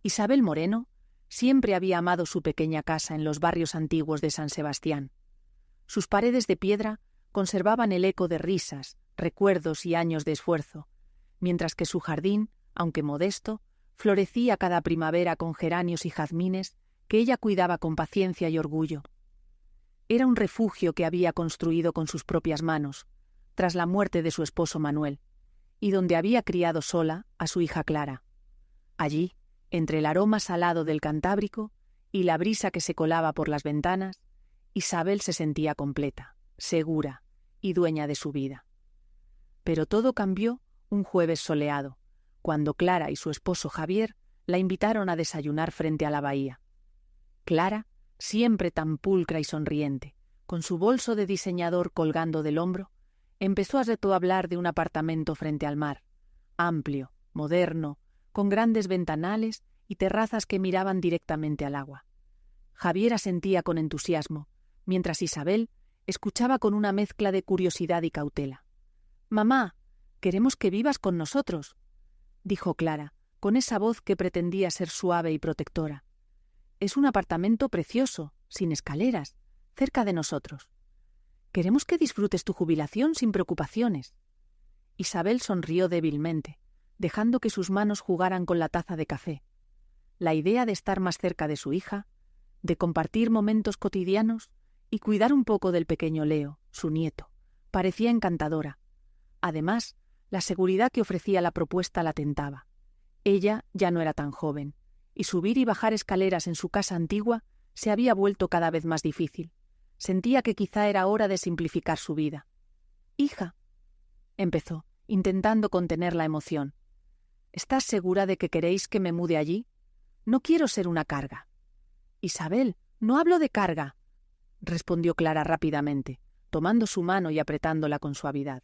Isabel Moreno siempre había amado su pequeña casa en los barrios antiguos de San Sebastián. Sus paredes de piedra conservaban el eco de risas, recuerdos y años de esfuerzo, mientras que su jardín, aunque modesto, florecía cada primavera con geranios y jazmines que ella cuidaba con paciencia y orgullo. Era un refugio que había construido con sus propias manos, tras la muerte de su esposo Manuel, y donde había criado sola a su hija Clara. Allí, entre el aroma salado del Cantábrico y la brisa que se colaba por las ventanas, Isabel se sentía completa, segura y dueña de su vida. Pero todo cambió un jueves soleado, cuando Clara y su esposo Javier la invitaron a desayunar frente a la bahía. Clara, siempre tan pulcra y sonriente, con su bolso de diseñador colgando del hombro, empezó a hablar de un apartamento frente al mar, amplio, moderno, con grandes ventanales y terrazas que miraban directamente al agua. Javier asentía con entusiasmo, mientras Isabel escuchaba con una mezcla de curiosidad y cautela. «Mamá, queremos que vivas con nosotros», dijo Clara, con esa voz que pretendía ser suave y protectora. «Es un apartamento precioso, sin escaleras, cerca de nosotros. Queremos que disfrutes tu jubilación sin preocupaciones». Isabel sonrió débilmente, dejando que sus manos jugaran con la taza de café. La idea de estar más cerca de su hija, de compartir momentos cotidianos y cuidar un poco del pequeño Leo, su nieto, parecía encantadora. Además, la seguridad que ofrecía la propuesta la tentaba. Ella ya no era tan joven, y subir y bajar escaleras en su casa antigua se había vuelto cada vez más difícil. Sentía que quizá era hora de simplificar su vida. «Hija», empezó, intentando contener la emoción, «¿estás segura de que queréis que me mude allí? No quiero ser una carga». «Isabel, no hablo de carga», respondió Clara rápidamente, tomando su mano y apretándola con suavidad.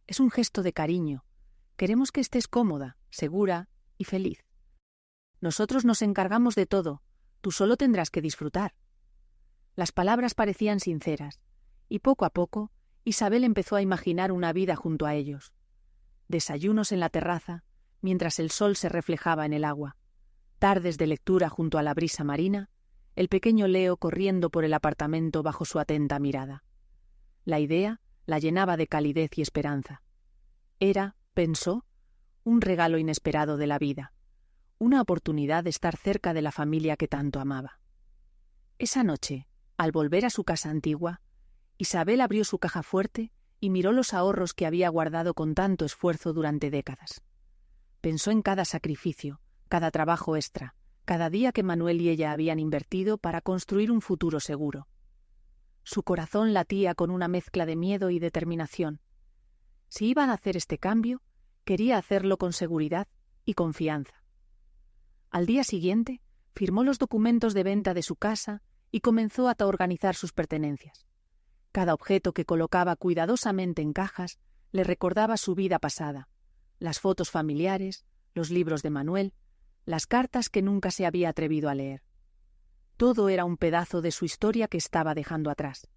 «Es un gesto de cariño. Queremos que estés cómoda, segura y feliz. Nosotros nos encargamos de todo. Tú solo tendrás que disfrutar». Las palabras parecían sinceras, y poco a poco Isabel empezó a imaginar una vida junto a ellos. Desayunos en la terraza, mientras el sol se reflejaba en el agua. Tardes de lectura junto a la brisa marina, el pequeño Leo corriendo por el apartamento bajo su atenta mirada. La idea la llenaba de calidez y esperanza. Era, pensó, un regalo inesperado de la vida, una oportunidad de estar cerca de la familia que tanto amaba. Esa noche, al volver a su casa antigua, Isabel abrió su caja fuerte y miró los ahorros que había guardado con tanto esfuerzo durante décadas. Pensó en cada sacrificio, cada trabajo extra, cada día que Manuel y ella habían invertido para construir un futuro seguro. Su corazón latía con una mezcla de miedo y determinación. Si iban a hacer este cambio, quería hacerlo con seguridad y confianza. Al día siguiente, firmó los documentos de venta de su casa y comenzó a organizar sus pertenencias. Cada objeto que colocaba cuidadosamente en cajas le recordaba su vida pasada, las fotos familiares, los libros de Manuel, las cartas que nunca se había atrevido a leer. Todo era un pedazo de su historia que estaba dejando atrás,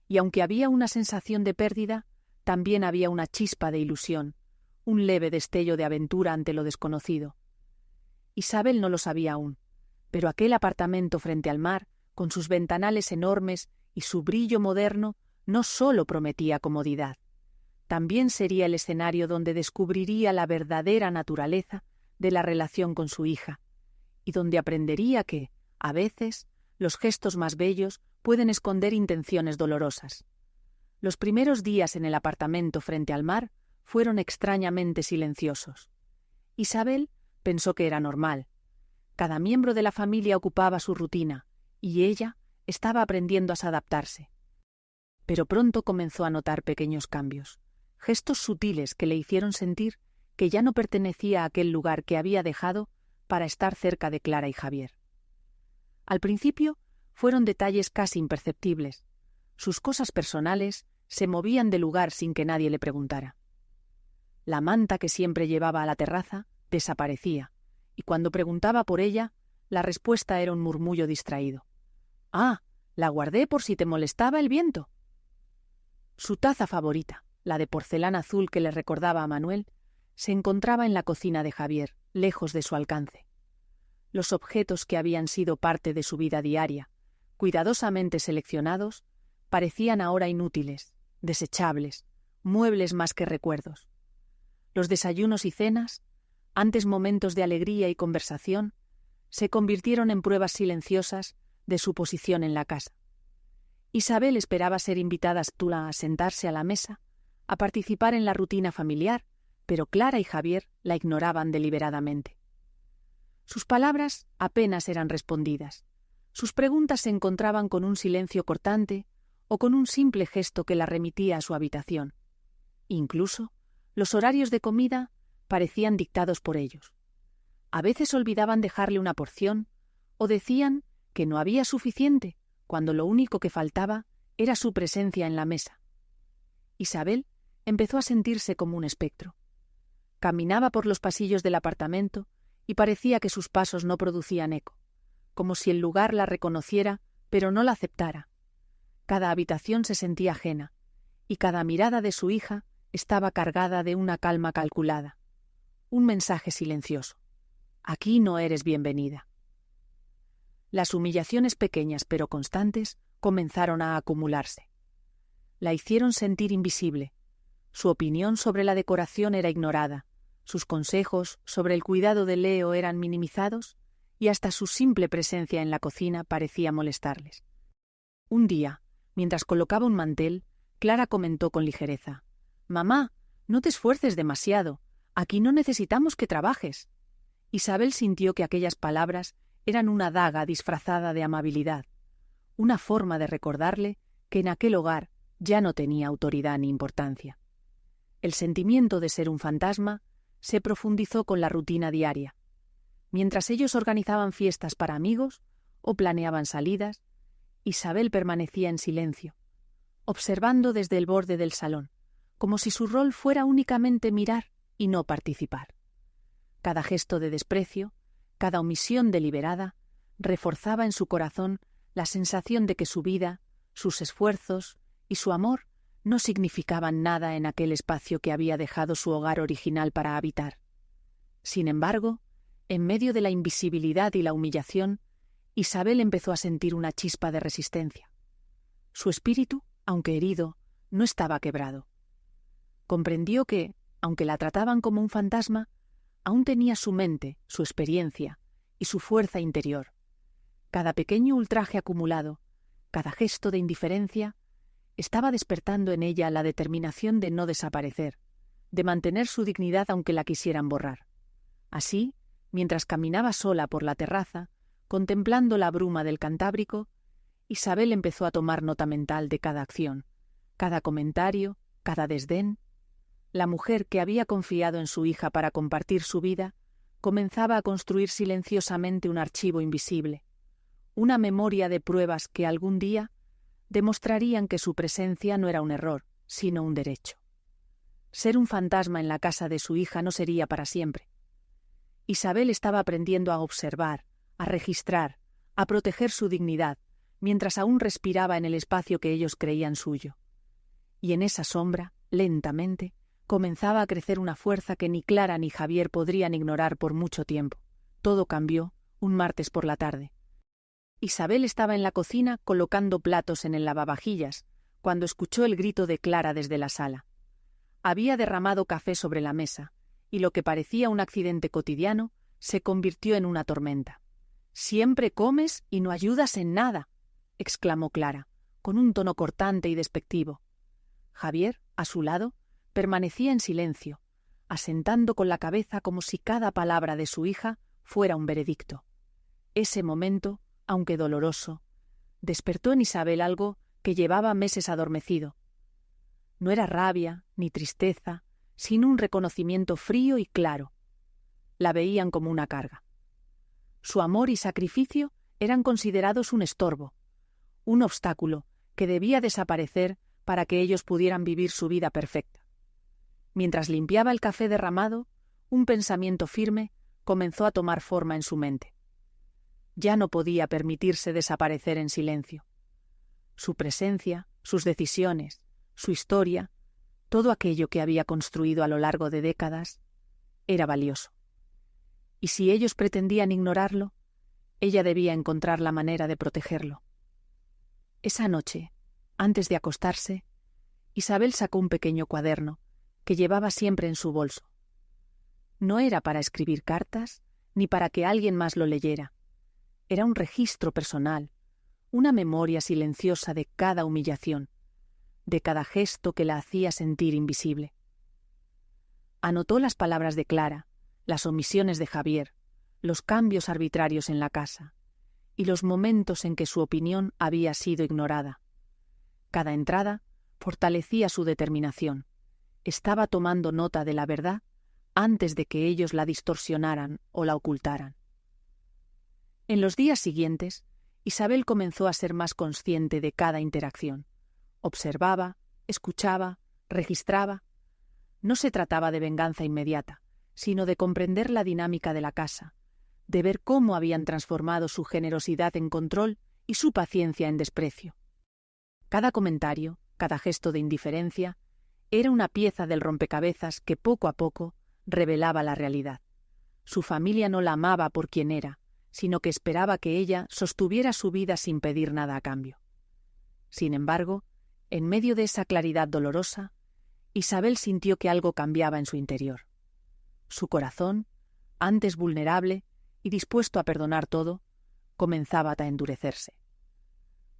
y aunque había una sensación de pérdida, también había una chispa de ilusión, un leve destello de aventura ante lo desconocido. Isabel no lo sabía aún, pero aquel apartamento frente al mar, con sus ventanales enormes y su brillo moderno, no solo prometía comodidad, también sería el escenario donde descubriría la verdadera naturaleza de la relación con su hija, y donde aprendería que, a veces, los gestos más bellos pueden esconder intenciones dolorosas. Los primeros días en el apartamento frente al mar fueron extrañamente silenciosos. Isabel pensó que era normal. Cada miembro de la familia ocupaba su rutina, y ella estaba aprendiendo a adaptarse. Pero pronto comenzó a notar pequeños cambios, gestos sutiles que le hicieron sentir que ya no pertenecía a aquel lugar que había dejado para estar cerca de Clara y Javier. Al principio fueron detalles casi imperceptibles. Sus cosas personales se movían de lugar sin que nadie le preguntara. La manta que siempre llevaba a la terraza desaparecía, y cuando preguntaba por ella, la respuesta era un murmullo distraído. «Ah, la guardé por si te molestaba el viento». Su taza favorita, la de porcelana azul que le recordaba a Manuel, se encontraba en la cocina de Javier, lejos de su alcance. Los objetos que habían sido parte de su vida diaria, cuidadosamente seleccionados, parecían ahora inútiles, desechables, muebles más que recuerdos. Los desayunos y cenas, antes momentos de alegría y conversación, se convirtieron en pruebas silenciosas de su posición en la casa. Isabel esperaba ser invitada a sentarse a la mesa, a participar en la rutina familiar, pero Clara y Javier la ignoraban deliberadamente. Sus palabras apenas eran respondidas. Sus preguntas se encontraban con un silencio cortante o con un simple gesto que la remitía a su habitación. Incluso, los horarios de comida parecían dictados por ellos. A veces olvidaban dejarle una porción o decían que no había suficiente cuando lo único que faltaba era su presencia en la mesa. Isabel empezó a sentirse como un espectro. Caminaba por los pasillos del apartamento y parecía que sus pasos no producían eco, como si el lugar la reconociera, pero no la aceptara. Cada habitación se sentía ajena, y cada mirada de su hija estaba cargada de una calma calculada. Un mensaje silencioso. Aquí no eres bienvenida. Las humillaciones pequeñas pero constantes comenzaron a acumularse. La hicieron sentir invisible. Su opinión sobre la decoración era ignorada, sus consejos sobre el cuidado de Leo eran minimizados y hasta su simple presencia en la cocina parecía molestarles. Un día, mientras colocaba un mantel, Clara comentó con ligereza: «Mamá, no te esfuerces demasiado. Aquí no necesitamos que trabajes». Isabel sintió que aquellas palabras eran una daga disfrazada de amabilidad, una forma de recordarle que en aquel hogar ya no tenía autoridad ni importancia. El sentimiento de ser un fantasma se profundizó con la rutina diaria. Mientras ellos organizaban fiestas para amigos o planeaban salidas, Isabel permanecía en silencio, observando desde el borde del salón, como si su rol fuera únicamente mirar y no participar. Cada gesto de desprecio, cada omisión deliberada, reforzaba en su corazón la sensación de que su vida, sus esfuerzos y su amor no significaban nada en aquel espacio que había dejado su hogar original para habitar. Sin embargo, en medio de la invisibilidad y la humillación, Isabel empezó a sentir una chispa de resistencia. Su espíritu, aunque herido, no estaba quebrado. Comprendió que, aunque la trataban como un fantasma, aún tenía su mente, su experiencia y su fuerza interior. Cada pequeño ultraje acumulado, cada gesto de indiferencia, estaba despertando en ella la determinación de no desaparecer, de mantener su dignidad aunque la quisieran borrar. Así, mientras caminaba sola por la terraza, contemplando la bruma del Cantábrico, Isabel empezó a tomar nota mental de cada acción, cada comentario, cada desdén. La mujer que había confiado en su hija para compartir su vida comenzaba a construir silenciosamente un archivo invisible, una memoria de pruebas que algún día demostrarían que su presencia no era un error, sino un derecho. Ser un fantasma en la casa de su hija no sería para siempre. Isabel estaba aprendiendo a observar, a registrar, a proteger su dignidad, mientras aún respiraba en el espacio que ellos creían suyo. Y en esa sombra, lentamente, comenzaba a crecer una fuerza que ni Clara ni Javier podrían ignorar por mucho tiempo. Todo cambió un martes por la tarde. Isabel estaba en la cocina colocando platos en el lavavajillas, cuando escuchó el grito de Clara desde la sala. Había derramado café sobre la mesa, y lo que parecía un accidente cotidiano se convirtió en una tormenta. «Siempre comes y no ayudas en nada», exclamó Clara, con un tono cortante y despectivo. Javier, a su lado, permanecía en silencio, asentando con la cabeza como si cada palabra de su hija fuera un veredicto. Ese momento, aunque doloroso, despertó en Isabel algo que llevaba meses adormecido. No era rabia ni tristeza, sino un reconocimiento frío y claro. La veían como una carga. Su amor y sacrificio eran considerados un estorbo, un obstáculo que debía desaparecer para que ellos pudieran vivir su vida perfecta. Mientras limpiaba el café derramado, un pensamiento firme comenzó a tomar forma en su mente. Ya no podía permitirse desaparecer en silencio. Su presencia, sus decisiones, su historia, todo aquello que había construido a lo largo de décadas, era valioso. Y si ellos pretendían ignorarlo, Ella debía encontrar la manera de protegerlo. Esa noche, antes de acostarse, Isabel sacó un pequeño cuaderno que llevaba siempre en su bolso. No era para escribir cartas ni para que alguien más lo leyera. Era un registro personal, una memoria silenciosa de cada humillación, de cada gesto que la hacía sentir invisible. Anotó las palabras de Clara, las omisiones de Javier, los cambios arbitrarios en la casa y los momentos en que su opinión había sido ignorada. Cada entrada fortalecía su determinación. Estaba tomando nota de la verdad antes de que ellos la distorsionaran o la ocultaran. En los días siguientes, Isabel comenzó a ser más consciente de cada interacción. Observaba, escuchaba, registraba. No se trataba de venganza inmediata, sino de comprender la dinámica de la casa, de ver cómo habían transformado su generosidad en control y su paciencia en desprecio. Cada comentario, cada gesto de indiferencia, era una pieza del rompecabezas que poco a poco revelaba la realidad. Su familia no la amaba por quien era, sino que esperaba que ella sostuviera su vida sin pedir nada a cambio. Sin embargo, en medio de esa claridad dolorosa, Isabel sintió que algo cambiaba en su interior. Su corazón, antes vulnerable y dispuesto a perdonar todo, comenzaba a endurecerse.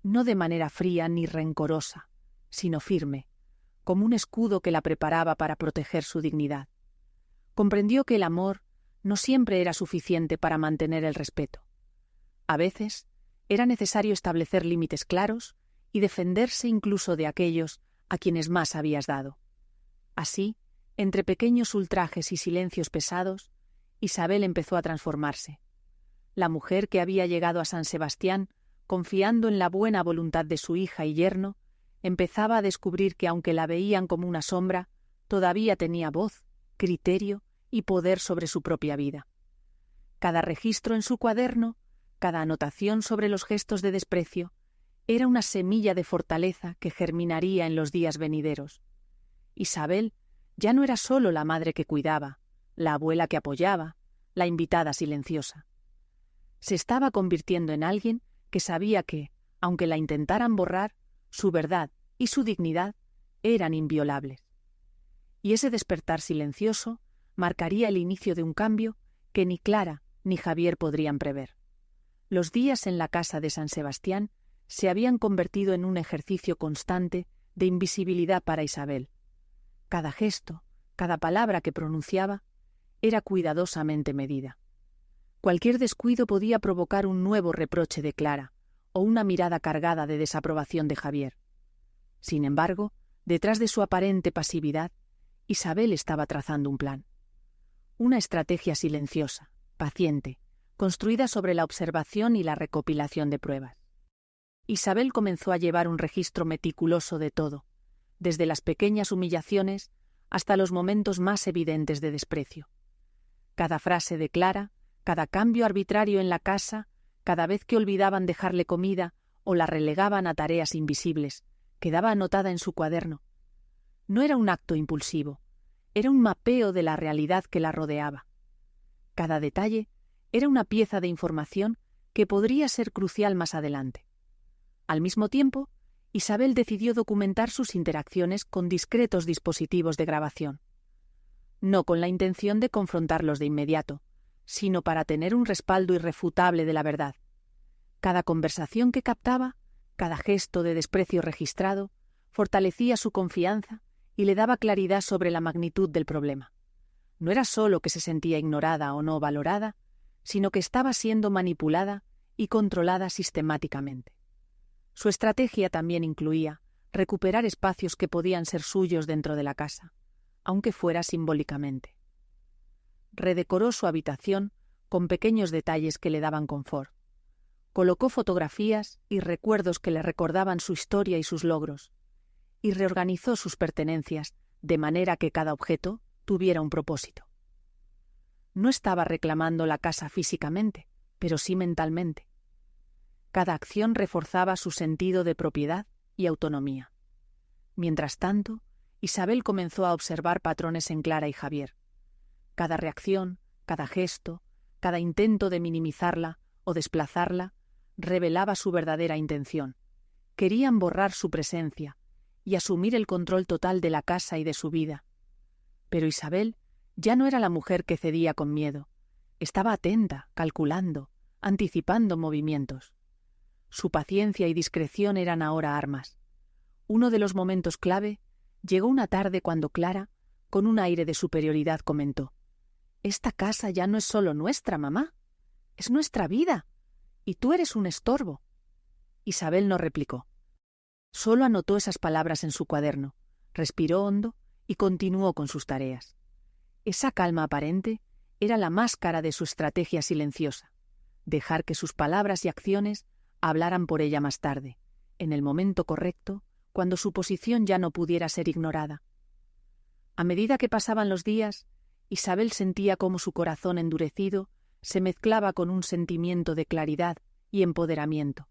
No de manera fría ni rencorosa, sino firme, como un escudo que la preparaba para proteger su dignidad. Comprendió que el amor no siempre era suficiente para mantener el respeto. A veces era necesario establecer límites claros y defenderse incluso de aquellos a quienes más habías dado. Así, entre pequeños ultrajes y silencios pesados, Isabel empezó a transformarse. La mujer que había llegado a San Sebastián, confiando en la buena voluntad de su hija y yerno, empezaba a descubrir que aunque la veían como una sombra, todavía tenía voz, criterio y poder sobre su propia vida. Cada registro en su cuaderno, cada anotación sobre los gestos de desprecio, era una semilla de fortaleza que germinaría en los días venideros. Isabel ya no era solo la madre que cuidaba, la abuela que apoyaba, la invitada silenciosa. Se estaba convirtiendo en alguien que sabía que, aunque la intentaran borrar, su verdad y su dignidad eran inviolables. Y ese despertar silencioso marcaría el inicio de un cambio que ni Clara ni Javier podrían prever. Los días en la casa de San Sebastián se habían convertido en un ejercicio constante de invisibilidad para Isabel. Cada gesto, cada palabra que pronunciaba, era cuidadosamente medida. Cualquier descuido podía provocar un nuevo reproche de Clara o una mirada cargada de desaprobación de Javier. Sin embargo, detrás de su aparente pasividad, Isabel estaba trazando un plan. Una estrategia silenciosa, paciente, construida sobre la observación y la recopilación de pruebas. Isabel comenzó a llevar un registro meticuloso de todo, desde las pequeñas humillaciones hasta los momentos más evidentes de desprecio. Cada frase de Clara, cada cambio arbitrario en la casa, cada vez que olvidaban dejarle comida o la relegaban a tareas invisibles, quedaba anotada en su cuaderno. No era un acto impulsivo, era un mapeo de la realidad que la rodeaba. Cada detalle era una pieza de información que podría ser crucial más adelante. Al mismo tiempo, Isabel decidió documentar sus interacciones con discretos dispositivos de grabación. No con la intención de confrontarlos de inmediato, sino para tener un respaldo irrefutable de la verdad. Cada conversación que captaba, cada gesto de desprecio registrado, fortalecía su confianza y le daba claridad sobre la magnitud del problema. No era solo que se sentía ignorada o no valorada, sino que estaba siendo manipulada y controlada sistemáticamente. Su estrategia también incluía recuperar espacios que podían ser suyos dentro de la casa, aunque fuera simbólicamente. Redecoró su habitación con pequeños detalles que le daban confort. Colocó fotografías y recuerdos que le recordaban su historia y sus logros, y reorganizó sus pertenencias de manera que cada objeto tuviera un propósito. No estaba reclamando la casa físicamente, pero sí mentalmente. Cada acción reforzaba su sentido de propiedad y autonomía. Mientras tanto, Isabel comenzó a observar patrones en Clara y Javier. Cada reacción, cada gesto, cada intento de minimizarla o desplazarla, revelaba su verdadera intención. Querían borrar su presencia y asumir el control total de la casa y de su vida. Pero Isabel ya no era la mujer que cedía con miedo. Estaba atenta, calculando, anticipando movimientos. Su paciencia y discreción eran ahora armas. Uno de los momentos clave llegó una tarde cuando Clara, con un aire de superioridad, comentó: «Esta casa ya no es solo nuestra, mamá. Es nuestra vida. Y tú eres un estorbo». Isabel no replicó. Solo anotó esas palabras en su cuaderno, respiró hondo y continuó con sus tareas. Esa calma aparente era la máscara de su estrategia silenciosa: dejar que sus palabras y acciones hablaran por ella más tarde, en el momento correcto, cuando su posición ya no pudiera ser ignorada. A medida que pasaban los días, Isabel sentía cómo su corazón endurecido se mezclaba con un sentimiento de claridad y empoderamiento.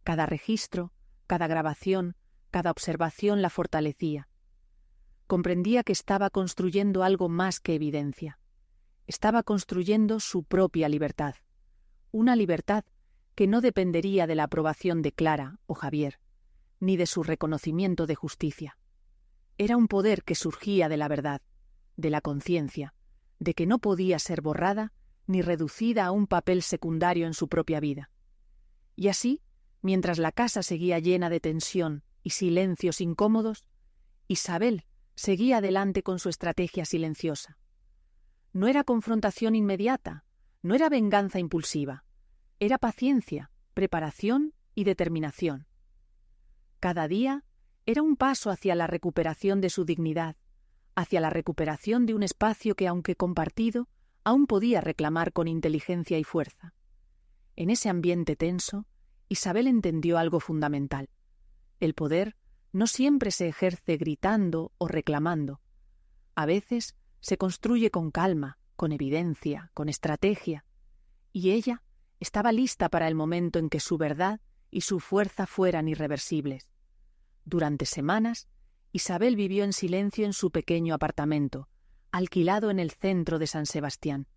Cada registro, cada grabación, cada observación la fortalecía. Comprendía que estaba construyendo algo más que evidencia. Estaba construyendo su propia libertad. Una libertad que no dependería de la aprobación de Clara o Javier, ni de su reconocimiento de justicia. Era un poder que surgía de la verdad, de la conciencia, de que no podía ser borrada ni reducida a un papel secundario en su propia vida. Y así, mientras la casa seguía llena de tensión y silencios incómodos, Isabel seguía adelante con su estrategia silenciosa. No era confrontación inmediata, no era venganza impulsiva, era paciencia, preparación y determinación. Cada día era un paso hacia la recuperación de su dignidad, hacia la recuperación de un espacio que, aunque compartido, aún podía reclamar con inteligencia y fuerza. En ese ambiente tenso, Isabel entendió algo fundamental. El poder no siempre se ejerce gritando o reclamando. A veces se construye con calma, con evidencia, con estrategia. Y ella estaba lista para el momento en que su verdad y su fuerza fueran irreversibles. Durante semanas, Isabel vivió en silencio en su pequeño apartamento, alquilado en el centro de San Sebastián.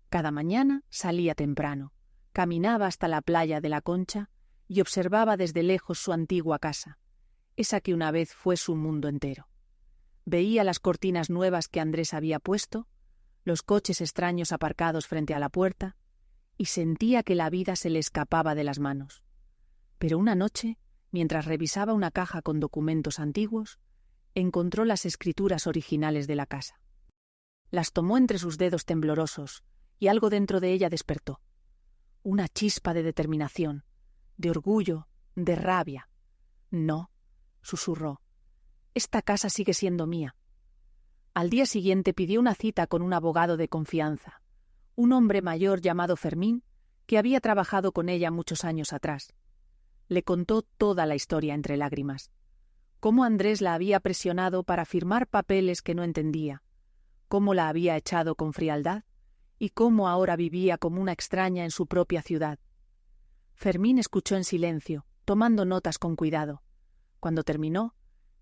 Cada mañana salía temprano, caminaba hasta la playa de la Concha y observaba desde lejos su antigua casa, esa que una vez fue su mundo entero. Veía las cortinas nuevas que Andrés había puesto, los coches extraños aparcados frente a la puerta, y sentía que la vida se le escapaba de las manos. Pero una noche, mientras revisaba una caja con documentos antiguos, encontró las escrituras originales de la casa. Las tomó entre sus dedos temblorosos y algo dentro de ella despertó. Una chispa de determinación, de orgullo, de rabia. «No», susurró, «esta casa sigue siendo mía». Al día siguiente pidió una cita con un abogado de confianza, un hombre mayor llamado Fermín, que había trabajado con ella muchos años atrás. Le contó toda la historia entre lágrimas. Cómo Andrés la había presionado para firmar papeles que no entendía, cómo la había echado con frialdad y cómo ahora vivía como una extraña en su propia ciudad. Fermín escuchó en silencio, tomando notas con cuidado. Cuando terminó,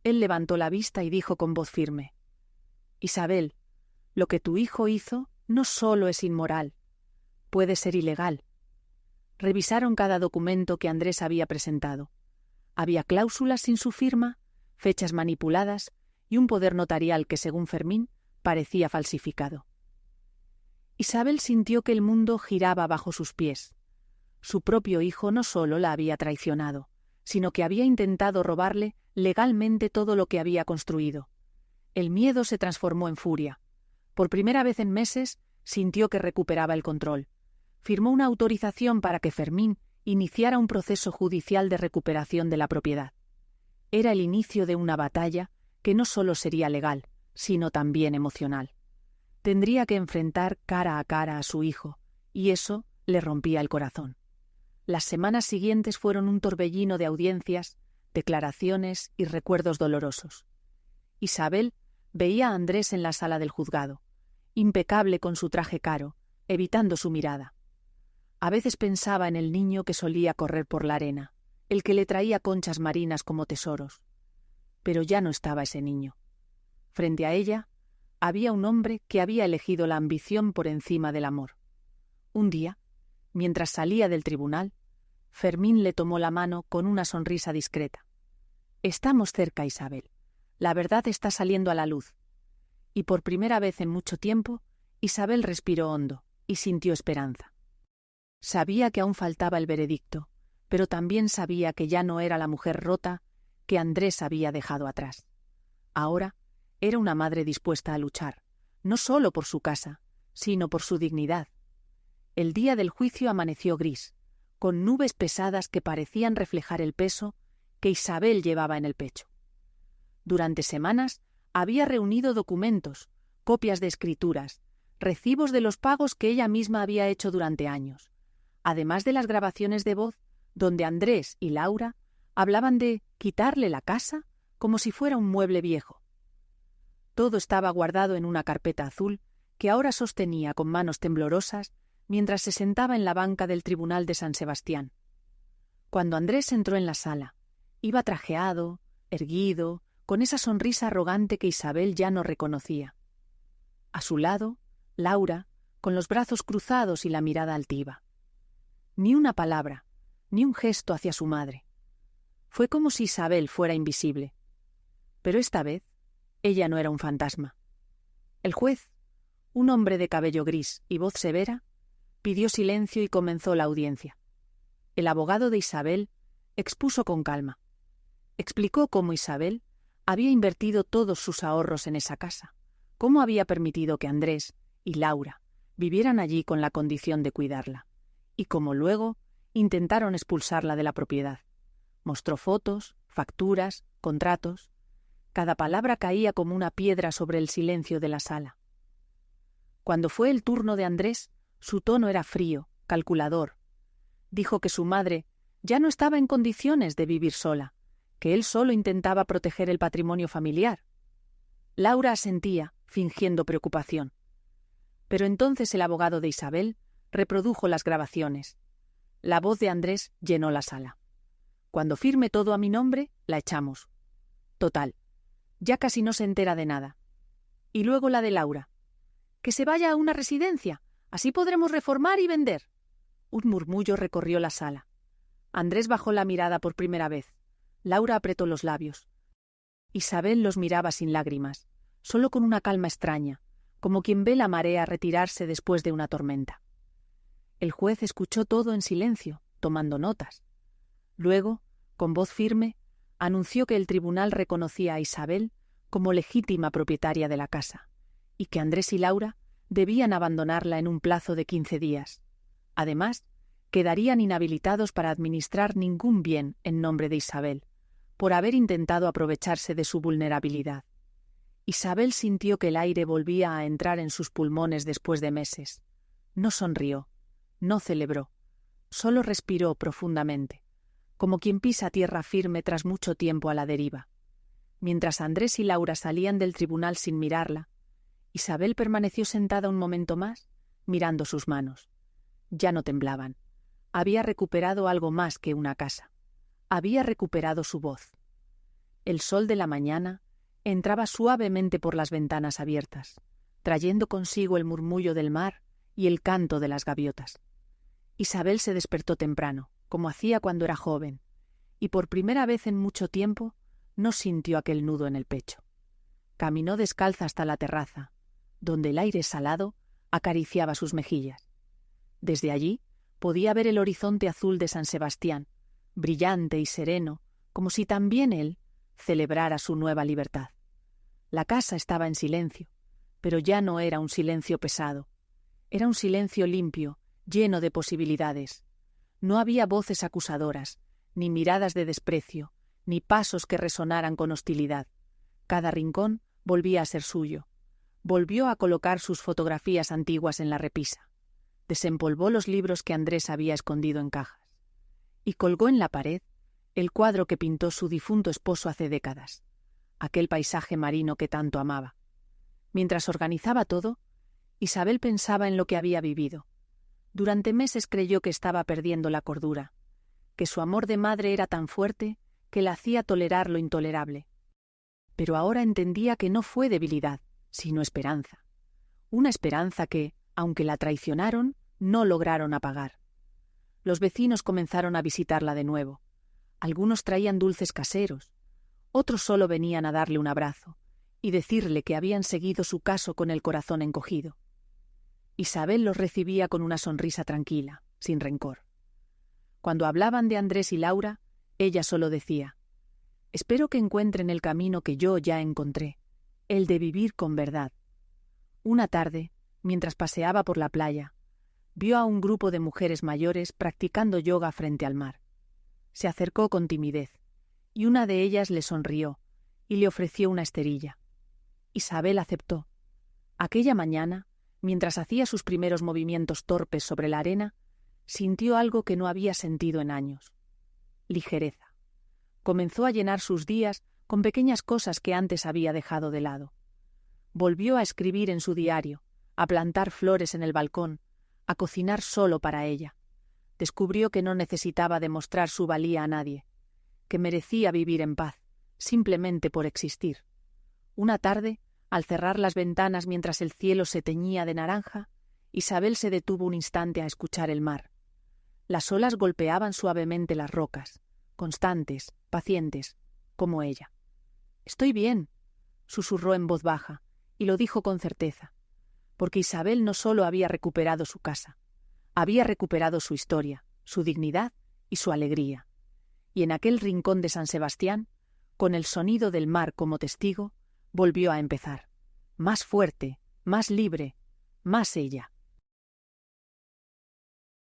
él levantó la vista y dijo con voz firme: «Isabel, lo que tu hijo hizo no solo es inmoral, puede ser ilegal». Revisaron cada documento que Andrés había presentado. Había cláusulas sin su firma, fechas manipuladas y un poder notarial que, según Fermín, parecía falsificado. Isabel sintió que el mundo giraba bajo sus pies. Su propio hijo no solo la había traicionado, sino que había intentado robarle legalmente todo lo que había construido. El miedo se transformó en furia. Por primera vez en meses, sintió que recuperaba el control. Firmó una autorización para que Fermín iniciara un proceso judicial de recuperación de la propiedad. Era el inicio de una batalla que no solo sería legal, sino también emocional. Tendría que enfrentar cara a cara a su hijo, y eso le rompía el corazón. Las semanas siguientes fueron un torbellino de audiencias, declaraciones y recuerdos dolorosos. Isabel veía a Andrés en la sala del juzgado, impecable con su traje caro, evitando su mirada. A veces pensaba en el niño que solía correr por la arena, el que le traía conchas marinas como tesoros. Pero ya no estaba ese niño. Frente a ella había un hombre que había elegido la ambición por encima del amor. Un día, Mientras salía del tribunal, Fermín le tomó la mano con una sonrisa discreta. «Estamos cerca, Isabel. La verdad está saliendo a la luz». Y por primera vez en mucho tiempo, Isabel respiró hondo y sintió esperanza. Sabía que aún faltaba el veredicto, pero también sabía que ya no era la mujer rota que Andrés había dejado atrás. Ahora era una madre dispuesta a luchar, no solo por su casa, sino por su dignidad. El día del juicio amaneció gris, con nubes pesadas que parecían reflejar el peso que Isabel llevaba en el pecho. Durante semanas había reunido documentos, copias de escrituras, recibos de los pagos que ella misma había hecho durante años, además de las grabaciones de voz donde Andrés y Laura hablaban de quitarle la casa como si fuera un mueble viejo. Todo estaba guardado en una carpeta azul que ahora sostenía con manos temblorosas mientras se sentaba en la banca del Tribunal de San Sebastián. Cuando Andrés entró en la sala, iba trajeado, erguido, con esa sonrisa arrogante que Isabel ya no reconocía. A su lado, Laura, con los brazos cruzados y la mirada altiva. Ni una palabra, ni un gesto hacia su madre. Fue como si Isabel fuera invisible. Pero esta vez, ella no era un fantasma. El juez, un hombre de cabello gris y voz severa, pidió silencio y comenzó la audiencia. El abogado de Isabel expuso con calma. Explicó cómo Isabel había invertido todos sus ahorros en esa casa, cómo había permitido que Andrés y Laura vivieran allí con la condición de cuidarla, y cómo luego intentaron expulsarla de la propiedad. Mostró fotos, facturas, contratos. Cada palabra caía como una piedra sobre el silencio de la sala. Cuando fue el turno de Andrés, su tono era frío, calculador. Dijo que su madre ya no estaba en condiciones de vivir sola, que él solo intentaba proteger el patrimonio familiar. Laura asentía, fingiendo preocupación. Pero entonces el abogado de Isabel reprodujo las grabaciones. La voz de Andrés llenó la sala. Cuando firme todo a mi nombre, la echamos. Total, ya casi no se entera de nada. Y luego la de Laura. Que se vaya a una residencia, así podremos reformar y vender. Un murmullo recorrió la sala. Andrés bajó la mirada por primera vez. Laura apretó los labios. Isabel los miraba sin lágrimas, solo con una calma extraña, como quien ve la marea retirarse después de una tormenta. El juez escuchó todo en silencio, tomando notas. Luego, con voz firme, anunció que el tribunal reconocía a Isabel como legítima propietaria de la casa, y que Andrés y Laura debían abandonarla en un plazo de 15 días. Además, quedarían inhabilitados para administrar ningún bien en nombre de Isabel, por haber intentado aprovecharse de su vulnerabilidad. Isabel sintió que el aire volvía a entrar en sus pulmones después de meses. No sonrió, no celebró, solo respiró profundamente, como quien pisa tierra firme tras mucho tiempo a la deriva. Mientras Andrés y Laura salían del tribunal sin mirarla, Isabel permaneció sentada un momento más, mirando sus manos. Ya no temblaban. Había recuperado algo más que una casa. Había recuperado su voz. El sol de la mañana entraba suavemente por las ventanas abiertas, trayendo consigo el murmullo del mar y el canto de las gaviotas. Isabel se despertó temprano, como hacía cuando era joven, y por primera vez en mucho tiempo no sintió aquel nudo en el pecho. Caminó descalza hasta la terraza, donde el aire salado acariciaba sus mejillas. Desde allí podía ver el horizonte azul de San Sebastián, brillante y sereno, como si también él celebrara su nueva libertad. La casa estaba en silencio, pero ya no era un silencio pesado. Era un silencio limpio, lleno de posibilidades. No había voces acusadoras, ni miradas de desprecio, ni pasos que resonaran con hostilidad. Cada rincón volvía a ser suyo. Volvió a colocar sus fotografías antiguas en la repisa. Desempolvó los libros que Andrés había escondido en cajas. Y colgó en la pared el cuadro que pintó su difunto esposo hace décadas, aquel paisaje marino que tanto amaba. Mientras organizaba todo, Isabel pensaba en lo que había vivido. Durante meses creyó que estaba perdiendo la cordura, que su amor de madre era tan fuerte que la hacía tolerar lo intolerable. Pero ahora entendía que no fue debilidad, sino esperanza. Una esperanza que, aunque la traicionaron, no lograron apagar. Los vecinos comenzaron a visitarla de nuevo. Algunos traían dulces caseros, otros solo venían a darle un abrazo y decirle que habían seguido su caso con el corazón encogido. Isabel los recibía con una sonrisa tranquila, sin rencor. Cuando hablaban de Andrés y Laura, ella solo decía: «Espero que encuentren el camino que yo ya encontré, el de vivir con verdad». Una tarde, mientras paseaba por la playa, vio a un grupo de mujeres mayores practicando yoga frente al mar. Se acercó con timidez, y una de ellas le sonrió y le ofreció una esterilla. Isabel aceptó. Aquella mañana, mientras hacía sus primeros movimientos torpes sobre la arena, sintió algo que no había sentido en años: ligereza. Comenzó a llenar sus días con pequeñas cosas que antes había dejado de lado. Volvió a escribir en su diario, a plantar flores en el balcón, a cocinar solo para ella. Descubrió que no necesitaba demostrar su valía a nadie, que merecía vivir en paz, simplemente por existir. Una tarde, al cerrar las ventanas mientras el cielo se teñía de naranja, Isabel se detuvo un instante a escuchar el mar. Las olas golpeaban suavemente las rocas, constantes, pacientes, como ella. «Estoy bien», susurró en voz baja, y lo dijo con certeza, porque Isabel no solo había recuperado su casa, había recuperado su historia, su dignidad y su alegría. Y en aquel rincón de San Sebastián, con el sonido del mar como testigo, volvió a empezar, más fuerte, más libre, más ella.